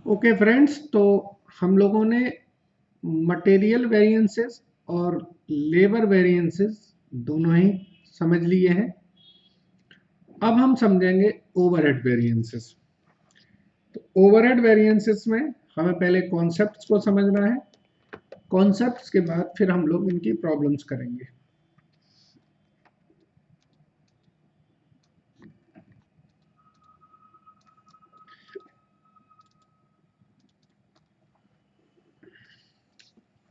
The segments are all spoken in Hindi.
ओके फ्रेंड्स, तो हम लोगों ने मटेरियल वेरिएंसेस और लेबर वेरिएंसेस दोनों ही समझ लिए हैं। अब हम समझेंगे ओवरहेड वेरिएंसेस। तो ओवरहेड वेरिएंसेस में हमें पहले कॉन्सेप्ट्स को समझना है। कॉन्सेप्ट्स के बाद फिर हम लोग इनकी प्रॉब्लम्स करेंगे।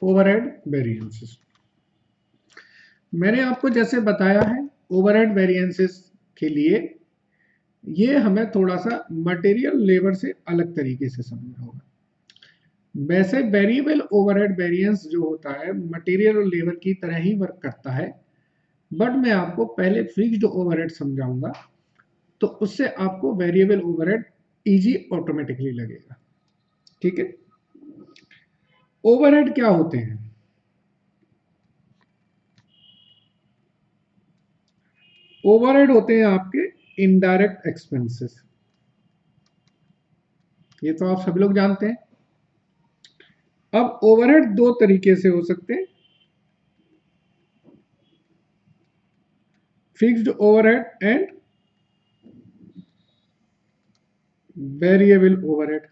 ओवरहेड वेरिएंसेस मैंने आपको जैसे बताया है, ओवरहेड वेरिएंसेस के लिए ये हमें थोड़ा सा मटेरियल लेबर से अलग तरीके से समझना होगा। वैसे वेरिएबल ओवरहेड वेरिएंस जो होता है मटेरियल और लेबर की तरह ही वर्क करता है, बट मैं आपको पहले फिक्स्ड ओवरहेड समझाऊंगा, तो उससे आपको वेरिएबल ओवरहेड इजी ऑटोमेटिकली लगेगा। ठीक है। ओवरहेड क्या होते हैं? ओवरहेड होते हैं आपके इनडायरेक्ट एक्सपेंसेस। ये तो आप सभी लोग जानते हैं। अब ओवरहेड दो तरीके से हो सकते हैं, fixed overhead and variable overhead.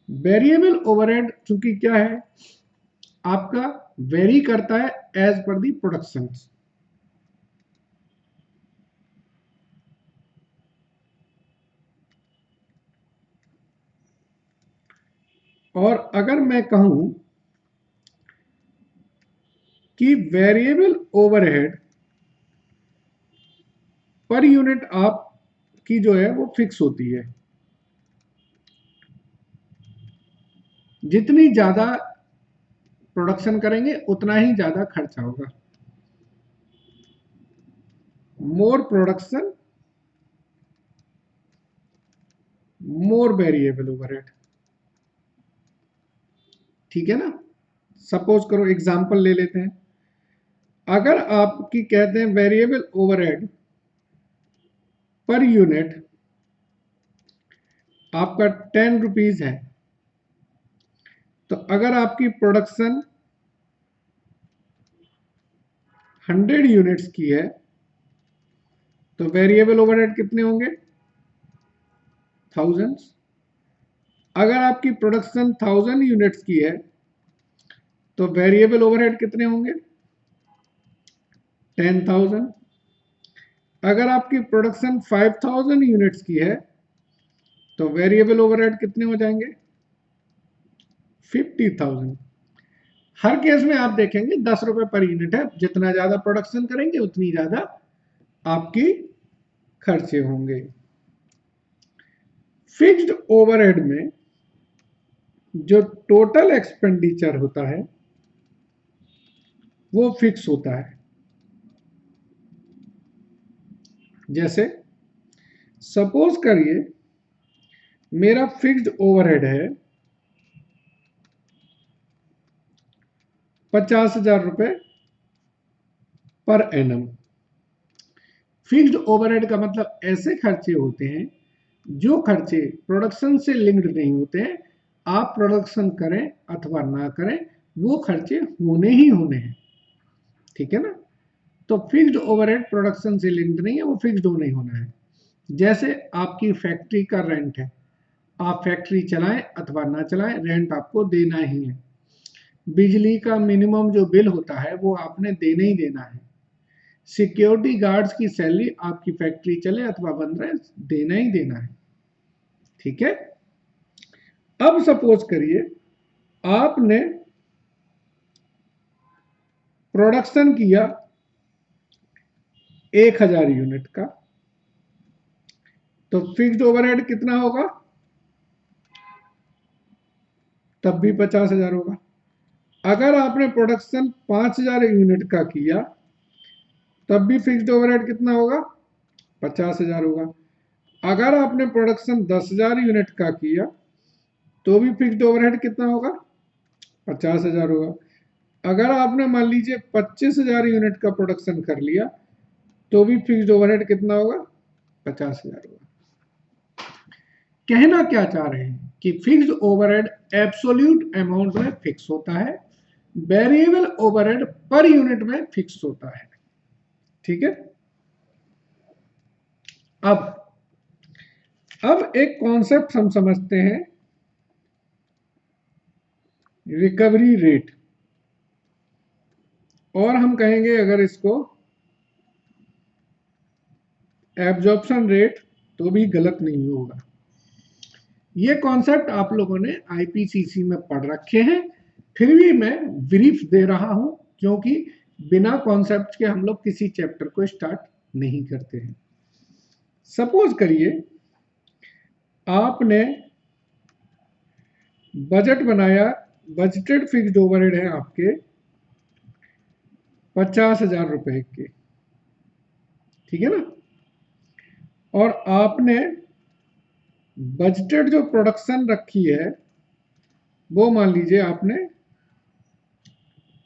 Variable overhead चूंकि क्या है, आपका वेरी करता है एज पर दी प्रोडक्शन। और अगर मैं कहूं कि वेरिएबल ओवरहेड पर यूनिट आपकी जो है वो फिक्स होती है, जितनी ज्यादा प्रोडक्शन करेंगे उतना ही ज्यादा खर्चा होगा। मोर प्रोडक्शन मोर वेरिएबल ओवरहेड। ठीक है ना। सपोज करो, एग्जांपल ले लेते हैं। अगर आपकी कहते हैं वेरिएबल ओवरहेड पर यूनिट आपका 10 रुपीज है, तो अगर आपकी प्रोडक्शन 100 यूनिट्स की है तो वेरिएबल ओवरहेड कितने होंगे? थाउजेंड्स। अगर आपकी प्रोडक्शन 1000 यूनिट्स की है तो वेरिएबल ओवरहेड कितने होंगे? 10,000। अगर आपकी प्रोडक्शन 5000 यूनिट्स की है तो वेरिएबल ओवरहेड कितने हो जाएंगे? 50,000। हर केस में आप देखेंगे 10 रुपए पर यूनिट है, जितना ज्यादा प्रोडक्शन करेंगे उतनी ज्यादा आपकी खर्चे होंगे। फिक्स्ड ओवरहेड में जो टोटल एक्सपेंडिचर होता है वो फिक्स होता है। जैसे सपोज करिए मेरा फिक्स्ड ओवरहेड है 50,000 रुपए पर एनम। फिक्स्ड ओवरहेड का मतलब ऐसे खर्चे होते हैं जो खर्चे प्रोडक्शन से लिंक्ड नहीं होते हैं। आप प्रोडक्शन करें अथवा ना करें, वो खर्चे होने ही होने हैं। ठीक है ना। तो फिक्स्ड ओवरहेड प्रोडक्शन से लिंक्ड नहीं है, वो फिक्स्ड होने ही होना है। जैसे आपकी फैक्ट्री का रेंट है, आप फैक्ट्री चलाएं अथवा ना चलाएं, रेंट आपको देना ही है। बिजली का मिनिमम जो बिल होता है वो आपने देना ही देना है। सिक्योरिटी गार्ड्स की सैलरी आपकी फैक्ट्री चले अथवा बंद रहे, देना ही देना है। ठीक है। अब सपोज करिए आपने प्रोडक्शन किया 1000 यूनिट का, तो फिक्स्ड ओवरहेड कितना होगा? तब भी 50,000 होगा। अगर आपने प्रोडक्शन 5000 यूनिट का किया तब भी फिक्स्ड ओवरहेड कितना होगा? 50,000 होगा। अगर आपने प्रोडक्शन 10,000 यूनिट का किया तो भी फिक्स्ड ओवरहेड कितना होगा? 50,000 होगा। अगर आपने मान लीजिए 25,000 यूनिट का प्रोडक्शन कर लिया तो भी फिक्स्ड ओवरहेड कितना होगा? 50,000 होगा। कहना क्या चाह रहे हैं कि फिक्स्ड ओवरहेड एब्सोल्यूट अमाउंट में फिक्स होता है, वेरिएबल ओवरहेड पर यूनिट में फिक्स होता है। ठीक है। अब एक कॉन्सेप्ट हम समझते हैं, रिकवरी रेट, और हम कहेंगे अगर इसको एब्जॉर्प्शन रेट तो भी गलत नहीं होगा। ये कॉन्सेप्ट आप लोगों ने आईपीसीसी में पढ़ रखे हैं, फिर भी मैं ब्रीफ दे रहा हूं क्योंकि बिना कॉन्सेप्ट के हम लोग किसी चैप्टर को स्टार्ट नहीं करते हैं। सपोज करिए आपने बजट बनाया, बजटेड फिक्स्ड ओवरहेड है आपके 50,000 रुपए के, ठीक है ना, और आपने बजटेड जो प्रोडक्शन रखी है वो मान लीजिए आपने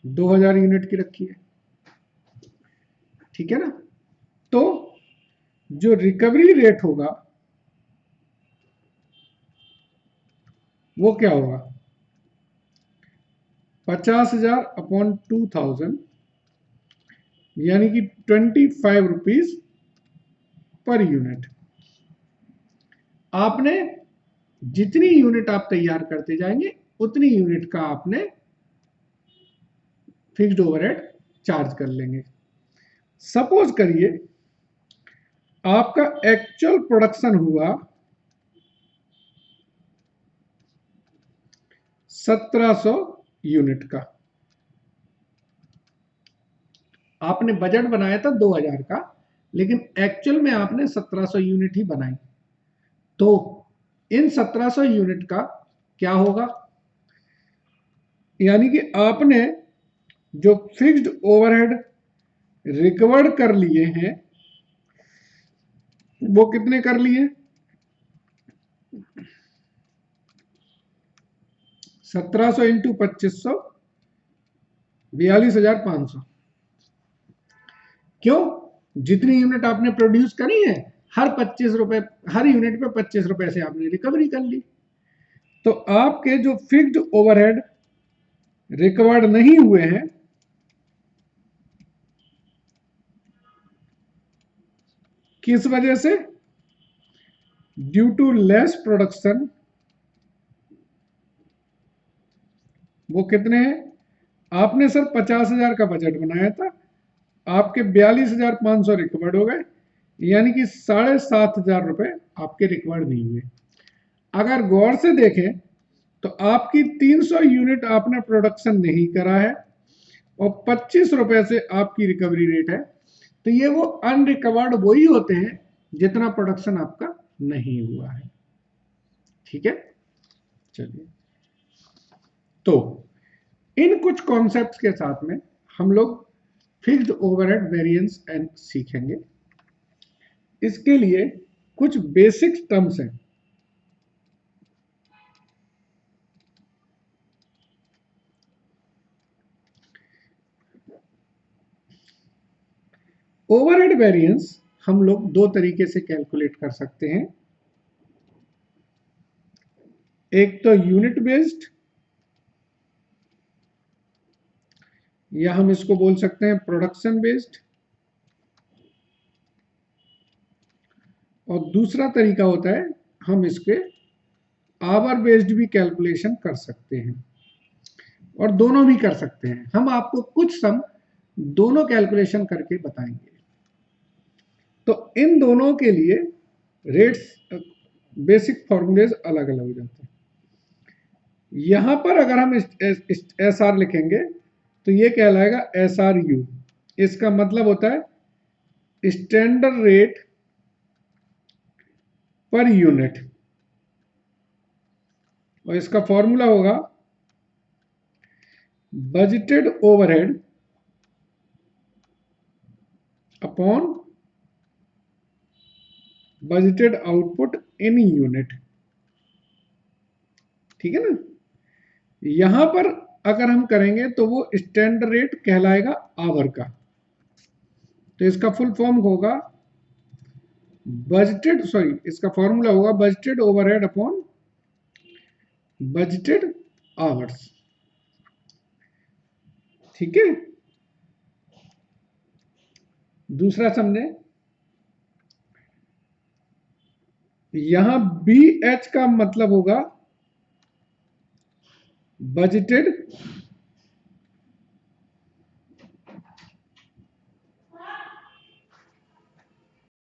2000 यूनिट की रखी है, ठीक है ना। तो जो रिकवरी रेट होगा वो क्या होगा, 50,000 अपॉन 2000 यानी कि 25 रुपीज पर यूनिट। आपने जितनी यूनिट आप तैयार करते जाएंगे उतनी यूनिट का आपने फिक्स्ड ओवरहेड चार्ज कर लेंगे। सपोज करिए आपका एक्चुअल प्रोडक्शन हुआ 1700 यूनिट का, आपने बजट बनाया था 2000 का, लेकिन एक्चुअल में आपने 1700 यूनिट ही बनाई। तो इन 1700 यूनिट का क्या होगा, यानी कि आपने जो फिक्स्ड ओवरहेड रिकवर्ड कर लिए हैं वो कितने कर लिए, 1700 इंटू 2500, 42,500। क्यों, जितनी यूनिट आपने प्रोड्यूस करी है हर 25 रुपए, हर यूनिट पे 25 रुपए से आपने रिकवरी कर ली। तो आपके जो फिक्स्ड ओवरहेड रिकवर्ड नहीं हुए हैं किस वजह से, ड्यू टू लेस प्रोडक्शन, वो कितने हैं, आपने सर 50,000 का बजट बनाया था, आपके 42,500 रिकवर्ड हो गए, यानी कि 7,500 रुपए आपके रिकवर्ड नहीं हुए। अगर गौर से देखें तो आपकी 300 यूनिट आपने प्रोडक्शन नहीं करा है और 25 रुपए से आपकी रिकवरी रेट है, तो ये वो अनरिकवर्ड वही होते हैं जितना प्रोडक्शन आपका नहीं हुआ है। ठीक है, चलिए, तो इन कुछ कॉन्सेप्ट्स के साथ में हम लोग फिक्स्ड ओवरहेड वेरिएंस एंड सीखेंगे। इसके लिए कुछ बेसिक टर्म्स हैं। ओवरहेड वेरिएंस हम लोग दो तरीके से कैलकुलेट कर सकते हैं, एक तो यूनिट बेस्ड, या हम इसको बोल सकते हैं प्रोडक्शन बेस्ड, और दूसरा तरीका होता है हम इसके आवर बेस्ड भी कैलकुलेशन कर सकते हैं, और दोनों भी कर सकते हैं। हम आपको कुछ सम दोनों कैलकुलेशन करके बताएंगे। तो इन दोनों के लिए रेट्स, बेसिक फॉर्मूलेज अलग अलग हो जाते हैं। यहां पर अगर हम एस आर लिखेंगे तो ये कहलाएगा एस आर यू। इसका मतलब होता है स्टैंडर्ड रेट पर यूनिट, और इसका फॉर्मूला होगा budgeted overhead upon budgeted output in unit. ठीक है ना, यहां पर अगर हम करेंगे तो वो स्टैंडर्ड रेट कहलाएगा आवर का। तो इसका फुल फॉर्म होगा बजटेड, सॉरी, इसका फॉर्मूला होगा budgeted overhead upon budgeted hours. ठीक है, दूसरा समझे, यहां बी एच का मतलब होगा बजटेड